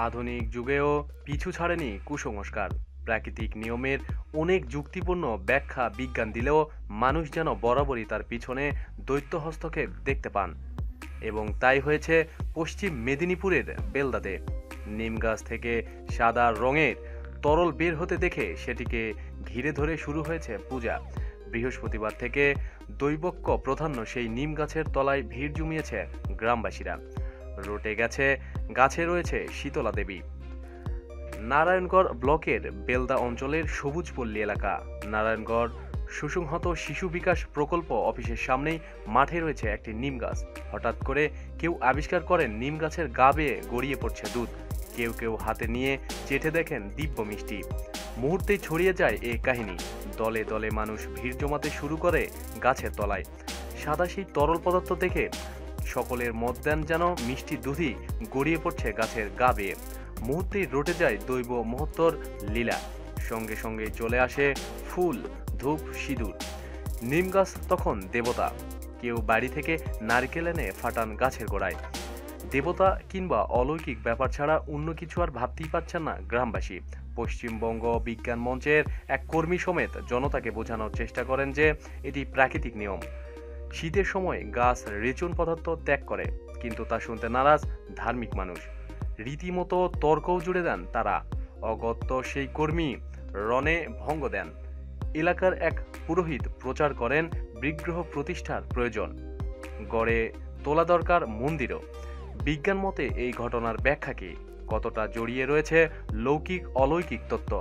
আধুনিক যুগেও পিছু ছাড়েনি কুসংস্কার। প্রাকৃতিক নিয়মের অনেক যুক্তিপূর্ণ ব্যাখ্যা বিজ্ঞান দিলেও মানুষ যেন বরাবরই তার পিছনে দৈত্য হস্তক্ষেপ দেখতে পান। এবং তাই হয়েছে পশ্চিম মেদিনীপুরের বেলদাতে নিম গাছ থেকে সাদা রঙের তরল বের হতে দেখে সেটিকে ঘিরে ধরে শুরু হয়েছে পূজা। বৃহস্পতিবার থেকে দৈবক্য প্রধান্য সেই নিম গাছের তলায় ভিড় জমিয়েছে গ্রামবাসীরা। রটে গেছে গাছে রয়েছে শীতলা দেবী। নারায়ণগড় ব্লকের বেলদা অঞ্চলের সবুজপল্লী এলাকা। নারায়ণগড় সুসংহত শিশু বিকাশ প্রকল্প অফিসের সামনেই মাঠে রয়েছে একটি নিম গাছ। হঠাৎ করে কেউ আবিষ্কার করেন নিম গাছের গা বেয়ে গড়িয়ে পড়ছে দুধ। কেউ কেউ হাতে নিয়ে চেটে দেখেন দিব্য মিষ্টি। মুহূর্তেই ছড়িয়ে যায় এই কাহিনী। দলে দলে মানুষ ভিড় জমাতে শুরু করে গাছের তলায়। সাদা সেই তরল পদার্থ দেখে সকলের মত দেন যেন মিষ্টি দুধই গড়িয়ে পড়ছে গাছের গা বেয়ে। মুহূর্তেই রটে যায় দৈব মহত্তর লীলা। সঙ্গে সঙ্গে চলে আসে ফুল, ধূপ, সিঁদুর। নিম গাছ তখন দেবতা। কেউ বাড়ি থেকে নারকেল এনে ফাটান গাছের গোড়ায়। দেবতা কিংবা অলৌকিক ব্যাপার ছাড়া অন্য কিছু আর ভাবতেই পারছেন না গ্রামবাসী। পশ্চিমবঙ্গ বিজ্ঞান মঞ্চের এক কর্মী সমেত জনতাকে বোঝানোর চেষ্টা করেন যে এটি প্রাকৃতিক নিয়ম। শীতের সময় গাছ রেচন পদার্থ ত্যাগ করে, কিন্তু তা শুনতে নারাজ ধার্মিক মানুষ। রীতিমতো তর্কও জুড়ে দেন তারা। অগত্য সেই কর্মী রণে ভঙ্গ দেন। এলাকার এক পুরোহিত প্রচার করেন বিগ্রহ প্রতিষ্ঠার প্রয়োজন, গড়ে তোলা দরকার মন্দিরও। বিজ্ঞান মতে এই ঘটনার ব্যাখ্যা কি? কতটা জড়িয়ে রয়েছে লৌকিক অলৌকিক তত্ত্ব?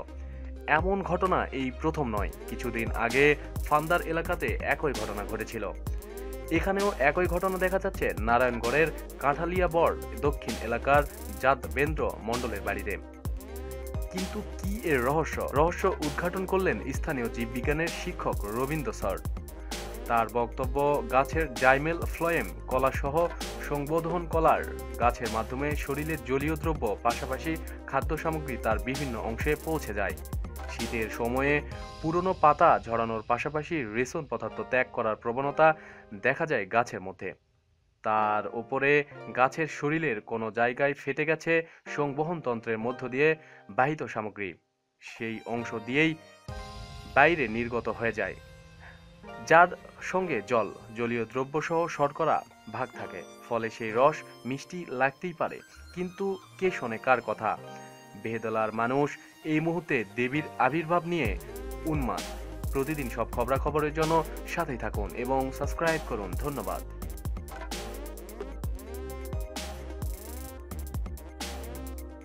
এমন ঘটনা এই প্রথম নয়। কিছুদিন আগে ফান্দার এলাকাতে একই ঘটনা ঘটেছিল। এখানেও একই ঘটনা দেখা যাচ্ছে নারায়ণগড়ের কাঁঠালিয়া বড় দক্ষিণ এলাকার যাদবেন্দ্র মণ্ডলের বাড়িতে। কিন্তু কি এর রহস্য উদ্ঘাটন করলেন স্থানীয় জীববিজ্ঞানের শিক্ষক রবীন্দ্র স্যার। তার বক্তব্য, গাছের জাইমেল ফ্লোয়েম কলা সহ সংবর্ধন কলার গাছের মাধ্যমে শরীরের জলীয় দ্রব্য পাশাপাশি খাদ্য সামগ্রী তার বিভিন্ন অংশে পৌঁছে যায়। শীতের সময়ে পুরনো পাতা ঝরানোর পাশাপাশি রেশন পদার্থ ত্যাগ করার প্রবণতা দেখা যায় গাছের মধ্যে। তার উপরে গাছের শরীরের কোনো জায়গায় ফেটে গেছে সংবহন তন্ত্রের মধ্য দিয়ে বাহিত সামগ্রী, সেই অংশ দিয়েই বাইরে নির্গত হয়ে যায়, যার সঙ্গে জলীয় দ্রব্য সহ শর্করা ভাগ থাকে। ফলে সেই রস মিষ্টি লাগতেই পারে, কিন্তু কে শোনে কার কথা? বেহেদলার মানুষ এই মুহূর্তে দেবীর আবির্ভাব নিয়ে উন্মাদ। প্রতিদিন সব খবরাখবরের জন্য সাথেই থাকুন এবং সাবস্ক্রাইব করুন। ধন্যবাদ।